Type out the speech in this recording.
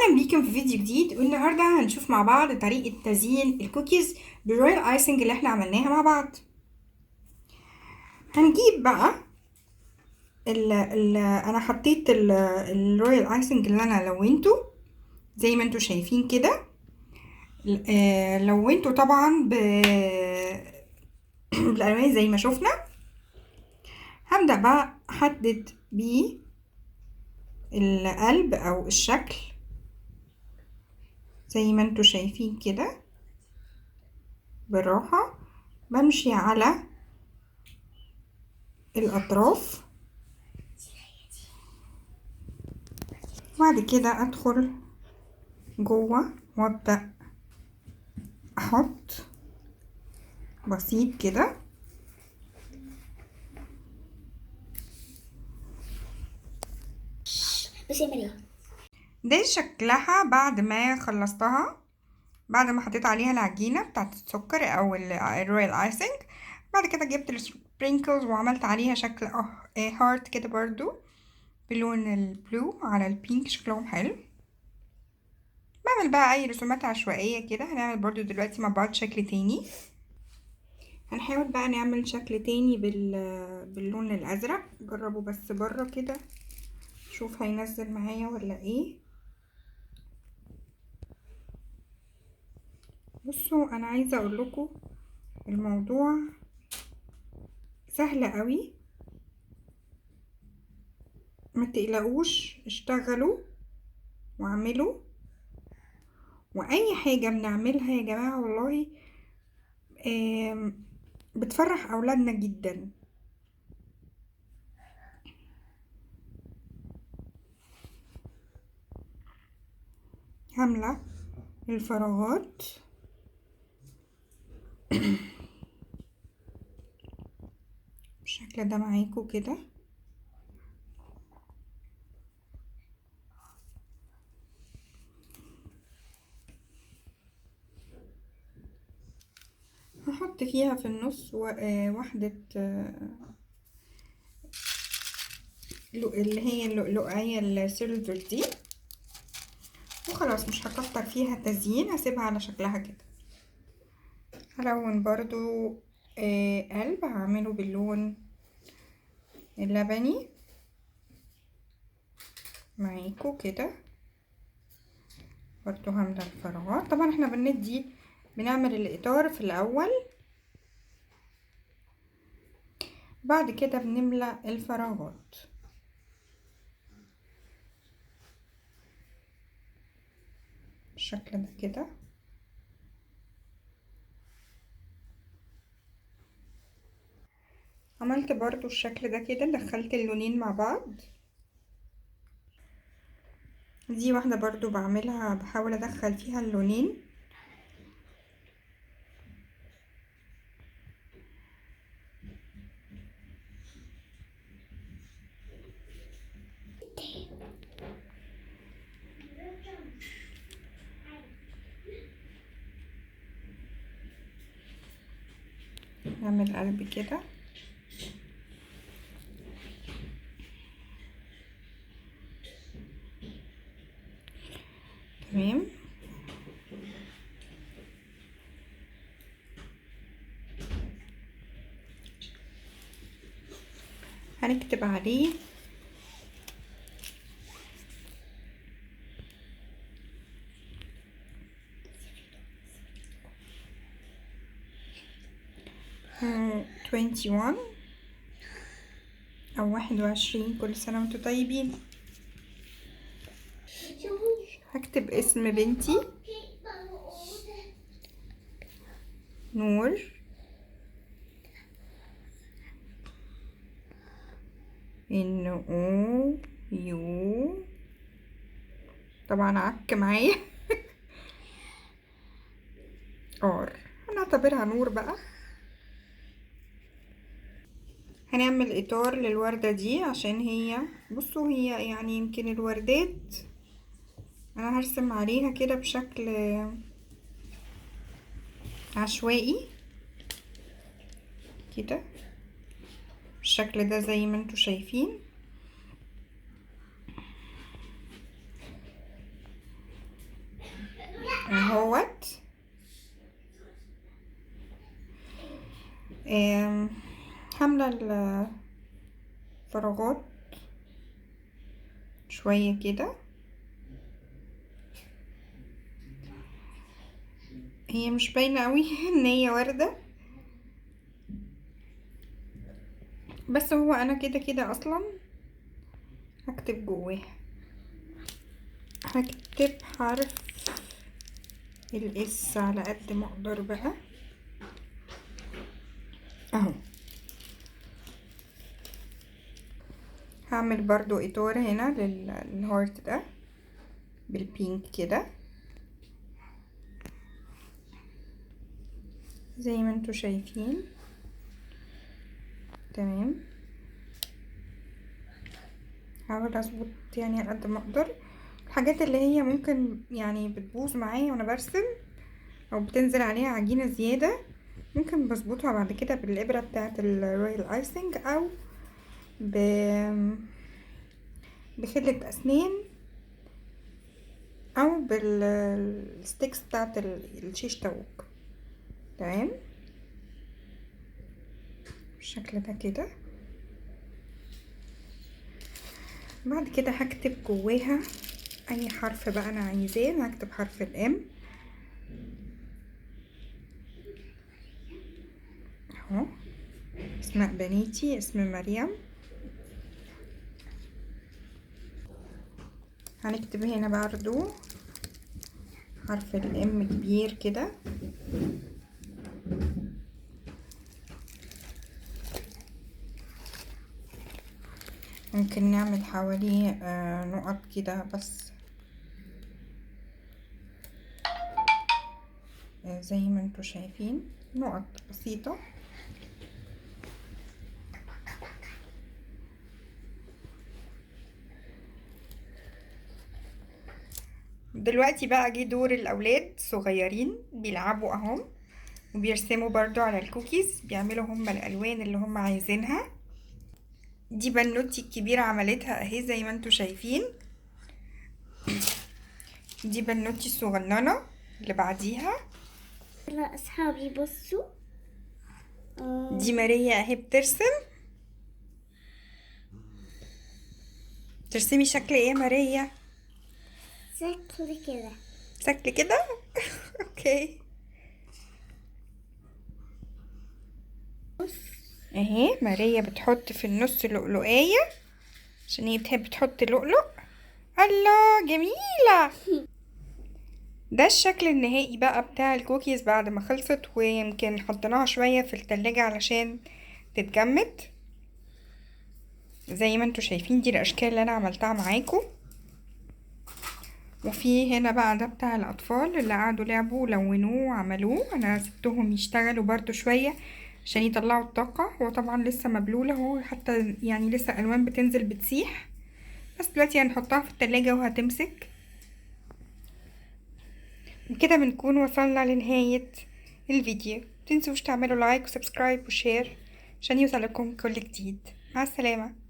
اهلا بيكم في فيديو جديد، والنهارده هنشوف مع بعض طريقه تزيين الكوكيز بالرويال ايسنج اللي احنا عملناها مع بعض. هنجيب بقى ال انا حطيت الرويال ايسنج اللي انا لونته زي ما انتوا شايفين كده. لونته طبعا بالالوان زي ما شفنا. هبدا بقى احدد بيه القلب او الشكل زي ما انتوا شايفين كده. بالراحه بمشي على الأطراف، بعد كده أدخل جوه وأبدأ أحط بسيط كده. ده شكلها بعد ما خلصتها، بعد ما حطيت عليها العجينة بتاعت السكر أو الرويال ايسنج. بعد كده جبت السبرينكلز وعملت عليها شكل هارت كده برضو بلون البلو على البينك، شكلهم حلو. بعمل بقى اي رسومات عشوائية كده. هنعمل برضو دلوقتي مع بعض شكل تاني. هنحاول بقى نعمل شكل تاني باللون الازرق. جربوا بس بره كده، شوف هينزل معايا ولا ايه. بصوا انا عايزه اقول لكم الموضوع سهل قوي، ما تقلقوش، اشتغلوا واعملوا. واي حاجه بنعملها يا جماعه والله بتفرح اولادنا جدا. هملة الفراغات بالشكل ده معاكم كده. هحط فيها في النص واحدة اللي هي اللؤلؤية السيلفر دي، وخلاص مش هكتر فيها تزيين، هسيبها على شكلها كده. هلون برضو قلب، هعمله باللون اللبني معاكو كده. برضو هملى الفراغات. طبعا احنا بندي بنعمل الاطار في الاول، بعد كده بنملى الفراغات بالشكل ده كده. عملت برضو الشكل ده كده، دخلت اللونين مع بعض. دي واحدة برضو بعملها، بحاول ادخل فيها اللونين. نعمل قلب كده. تمام. هنكتب عليه آه 21 او 21، كل سنة وانتم طيبين. هكتب اسم بنتي نور، ان او يو، طبعا عك معايا ار، هنعتبرها نور بقى. هنعمل اطار للوردة دي عشان هي، بصوا هي يعني يمكن الوردات انا هرسم عليها كده بشكل عشوائي كده بالشكل ده زي ما انتوا شايفين. حاملة الفراغات شوية كده، هي مش باينة قوي ان هي وردة، بس هو انا كده كده اصلا هكتب جواها، هكتب حرف الاس على قد ما اقدر بقى اهو. هعمل برضو اطار هنا للهارت ده بالبينك كده زي ما انتوا شايفين. تمام، هحاول اظبط يعني على قد ما اقدر الحاجات اللي هي ممكن يعني بتبوظ معايا وانا برسم او بتنزل عليها عجينة زيادة، ممكن بظبطها بعد كده بالابرة بتاعه الرويال ايسنج او بخلة اسنان او بالستيكس بتاعه الشيش طاووق. تمام بالشكل ده كده. بعد كده هكتب جواها اي حرف بقى انا عايزاه. انا هكتب حرف الام اهو، اسماء بنيتي، اسم مريم. هنكتب هنا برضو حرف الام كبير كده، ممكن نعمل حوالي نقط كده بس زي ما انتوا شايفين، نقط بسيطة. دلوقتي بقى جه دور الاولاد صغيرين بيلعبوا اهم وبيرسموا برضو على الكوكيز، بيعملوا هم الالوان اللي هم عايزينها. دي بنوتي الكبيرة عملتها اهي زي ما انتوا شايفين، دي بنوتي الصغننة اللي بعديها. لا اصحابي بصوا، دي ماريا اهي بترسم. ترسمي شكل ايه يا ماريا؟ شكل كده. شكل كده اوكي. اهي ماريا بتحط في النص لؤلؤية عشان هي بتحب تحط لؤلؤ. الله جميلة. ده الشكل النهائي بقى بتاع الكوكيز بعد ما خلصت، ويمكن حطيناها شوية في التلاجة علشان تتجمد. زي ما انتوا شايفين دي الاشكال اللي انا عملتها معاكم. وفي هنا بقى ده بتاع الاطفال اللي قعدوا لعبوا ولونوه وعملوه، انا سبتهم يشتغلوا برضو شوية عشان يطلعوا الطاقة. هو طبعا لسه مبلول اهو، حتى يعني لسه الوان بتنزل بتسيح، بس دلوقتي هنحطها في التلاجة وهتمسك. وكده بنكون وصلنا لنهاية الفيديو. متنسوش تعملوا لايك وسبسكرايب وشير عشان يوصلكم كل جديد. مع السلامة.